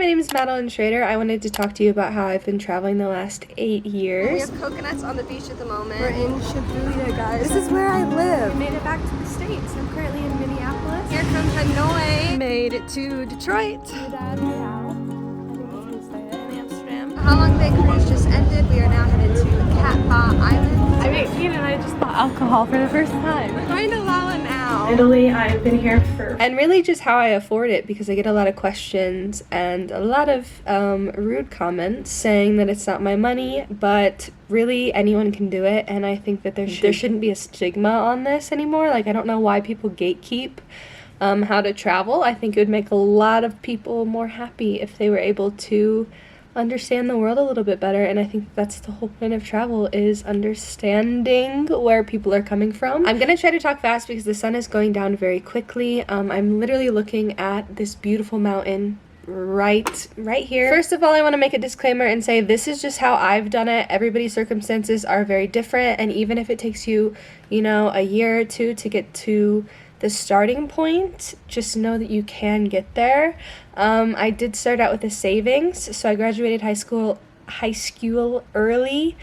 name is Madilyn Schroeder. I wanted to talk to you about how I've been traveling the last 8 years. We have coconuts on the beach at the moment. We're in Schroeder, guys. This is where I live. We made it back to the States. I'm currently in Minneapolis. Here comes Hanoi. Made it to Detroit. My dad, meow. I think he's gonna stay in Amsterdam. The Long Bay cruise just ended. We are now headed to Cat Ba Island. I'm 18 and I just bought alcohol for the first time. We're going to Lala now. Italy, I've been here for... And really just how I afford it, because I get a lot of questions and a lot of rude comments saying that it's not my money, but really anyone can do it, and I think that there shouldn't be a stigma on this anymore. Like, I don't know why people gatekeep how to travel. I think it would make a lot of people more happy if they were able to understand the world a little bit better, and I think that's the whole point of travel, is understanding where people are coming from. I'm gonna try to talk fast because the sun is going down very quickly. I'm literally looking at this beautiful mountain right here. First of all, I want to make a disclaimer and say this is just how I've done it. Everybody's circumstances are very different, and even if it takes you, you know, a year or two to get to the starting point, just know that you can get there. I did start out with a savings, so I graduated high school early.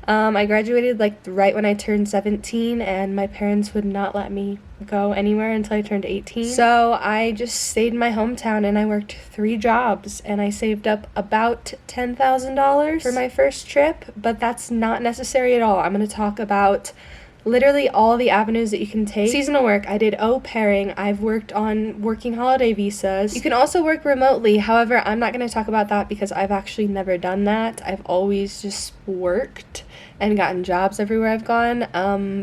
I graduated like right when I turned 17, and my parents would not let me go anywhere until I turned 18. So I just stayed in my hometown and I worked 3 jobs, and I saved up about $10,000 for my first trip, but that's not necessary at all. I'm going to talk about literally all the avenues that you can take. Seasonal work, I did au pairing. I've worked on working holiday visas. You can also work remotely. However, I'm not going to talk about that because I've actually never done that. I've always just worked and gotten jobs everywhere I've gone.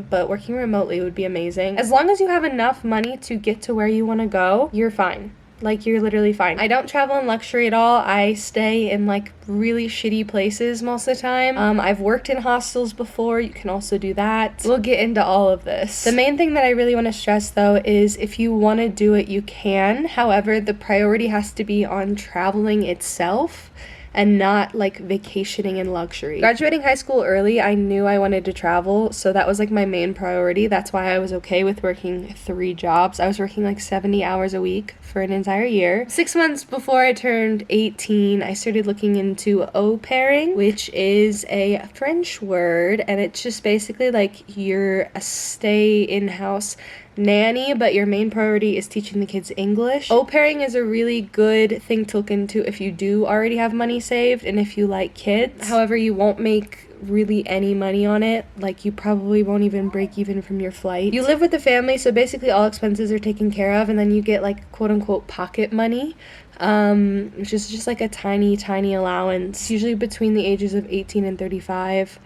But working remotely would be amazing. As long as you have enough money to get to where you want to go, you're fine. Like, you're literally fine. I don't travel in luxury at all. I stay in like really shitty places most of the time. I've worked in hostels before. You can also do that. We'll get into all of this. The main thing that I really want to stress though is if you want to do it, you can. However, the priority has to be on traveling itself and not like vacationing in luxury. Graduating high school early, I knew I wanted to travel, so that was like my main priority. That's why I was okay with working 3 jobs. I was working like 70 hours a week for an entire year. 6 months before I turned 18, I started looking into au pairing, which is a French word, and it's just basically like you're a stay in-house nanny, but your main priority is teaching the kids English. Au pairing is a really good thing to look into if you do already have money saved and if you like kids. However, you won't make really any money on it. Like, you probably won't even break even from your flight. You live with the family, so basically all expenses are taken care of, and then you get like quote-unquote pocket money, which is just like a tiny allowance, usually between the ages of 18 and 35.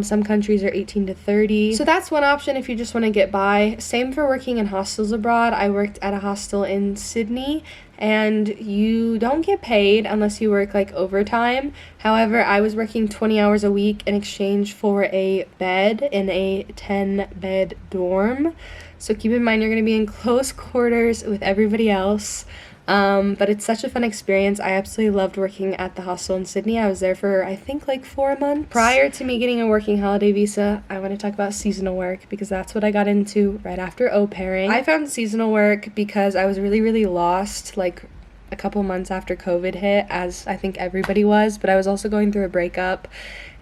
Some countries are 18 to 30. So that's one option if you just want to get by. Same for working in hostels abroad. I worked at a hostel in Sydney, and you don't get paid unless you work like overtime. However, I was working 20 hours a week in exchange for a bed in a 10-bed dorm. So keep in mind you're going to be in close quarters with everybody else. But it's such a fun experience. I absolutely loved working at the hostel in Sydney. I was there for, I think, like 4 months. Prior to me getting a working holiday visa, I want to talk about seasonal work because that's what I got into right after au pairing. I found seasonal work because I was really lost, like a couple months after COVID hit, as I think everybody was, but I was also going through a breakup.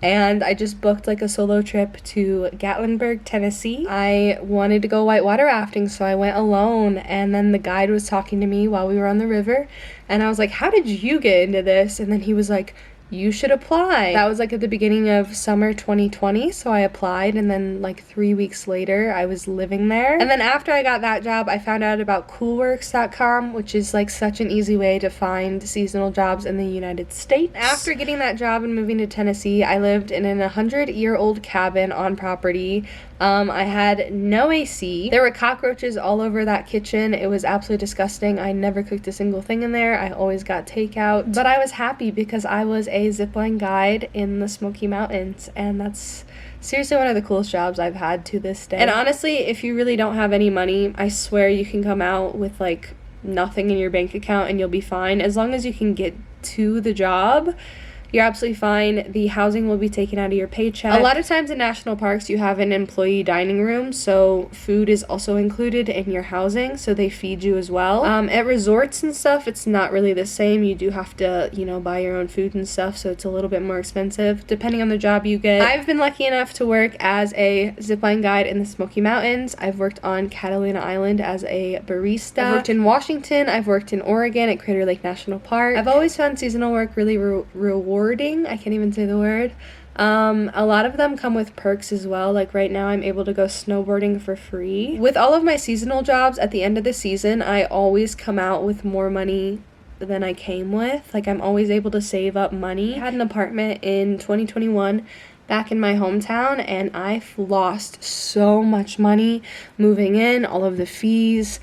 And I just booked like a solo trip to Gatlinburg, Tennessee. I wanted to go whitewater rafting, so I went alone, and then the guide was talking to me while we were on the river, and I was like, how did you get into this? And then he was like, you should apply. That was like at the beginning of summer 2020, so I applied, and then like 3 weeks later I was living there. And then after I got that job, I found out about coolworks.com, which is like such an easy way to find seasonal jobs in the United States. After getting that job and moving to Tennessee, I lived in an 100-year-old cabin on property. I had no AC. There were cockroaches all over that kitchen. It was absolutely disgusting. I never cooked a single thing in there. I always got takeout. But I was happy because I was a zipline guide in the Smoky Mountains, and that's seriously one of the coolest jobs I've had to this day. And honestly, if you really don't have any money, I swear you can come out with like nothing in your bank account and you'll be fine. As long as you can get to the job, you're absolutely fine. The housing will be taken out of your paycheck. A lot of times in national parks, you have an employee dining room, so food is also included in your housing, so they feed you as well. At resorts and stuff, it's not really the same. You do have to, you know, buy your own food and stuff, so it's a little bit more expensive depending on the job you get. I've been lucky enough to work as a zipline guide in the Smoky Mountains. I've worked on Catalina Island as a barista. I've worked in Washington. I've worked in Oregon at Crater Lake National Park. I've always found seasonal work really rewarding. I can't even say the word. A lot of them come with perks as well. Like right now I'm able to go snowboarding for free. With all of my seasonal jobs, at the end of the season, I always come out with more money than I came with. Like I'm always able to save up money. I had an apartment in 2021 back in my hometown, and I've lost so much money moving in, all of the fees,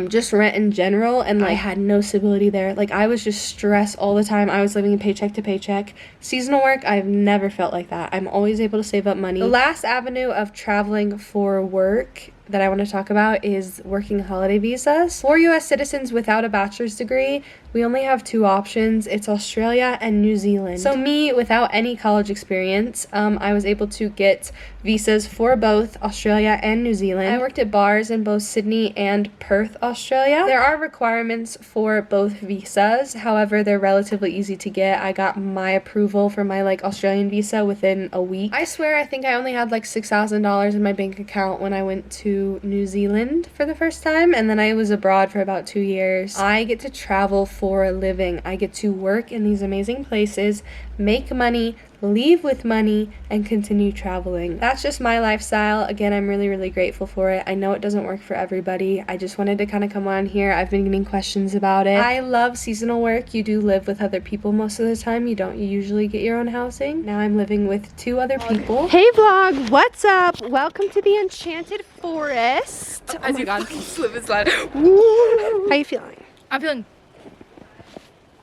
just rent in general, and like I had no stability there. Like I was just stressed all the time. I was living paycheck to paycheck. Seasonal work, I've never felt like that. I'm always able to save up money. The last avenue of traveling for work that I want to talk about is working holiday visas. For U.S. citizens without a bachelor's degree, we only have two options. It's Australia and New Zealand. So me, without any college experience, I was able to get visas for both Australia and New Zealand. I worked at bars in both Sydney and Perth, Australia. There are requirements for both visas. However, they're relatively easy to get. I got my approval for my Australian visa within a week. I swear I think I only had $6,000 in my bank account when I went to New Zealand for the first time, and then I was abroad for about 2 years. I get to travel for a living. I get to work in these amazing places, make money, leave with money, and continue traveling. That's just my lifestyle. Again, I'm really grateful for it. I know it doesn't work for everybody. I just wanted to kind of come on here. I've been getting questions about it. I love seasonal work. You do live with other people most of the time. You don't usually get your own housing. Now I'm living with 2 other people. Hey vlog, what's up? Welcome to the Enchanted Forest. As you got slip and slide. How are you feeling? I'm feeling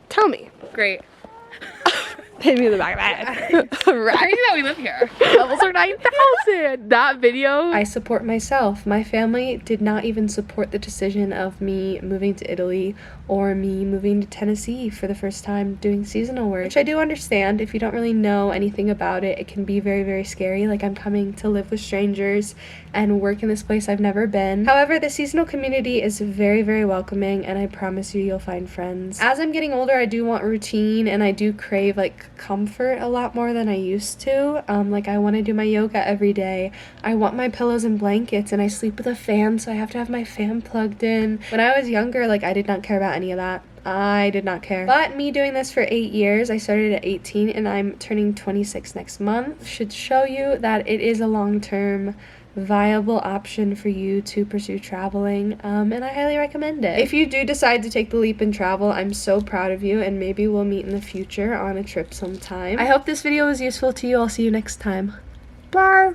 Tell me. great. Hit me in the back of the head. Right. Crazy that we live here. Levels are 9,000. That video. I support myself. My family did not even support the decision of me moving to Italy or me moving to Tennessee for the first time doing seasonal work, which I do understand. If you don't really know anything about it, it can be very scary. Like I'm coming to live with strangers and work in this place I've never been. However, the seasonal community is very welcoming, and I promise you'll find friends. As I'm getting older, I do want routine, and I do crave comfort a lot more than I used to. I want to do my yoga every day. I want my pillows and blankets, and I sleep with a fan, so I have to have my fan plugged in. When I was younger, I did not care about any of that. I did not care. But me doing this for 8 years, I started at 18 and I'm turning 26 next month, should show you that it is a long-term viable option for you to pursue traveling, and I highly recommend it. If you do decide to take the leap and travel, I'm so proud of you, and maybe we'll meet in the future on a trip sometime. I hope this video was useful to you. I'll see you next time. Bye!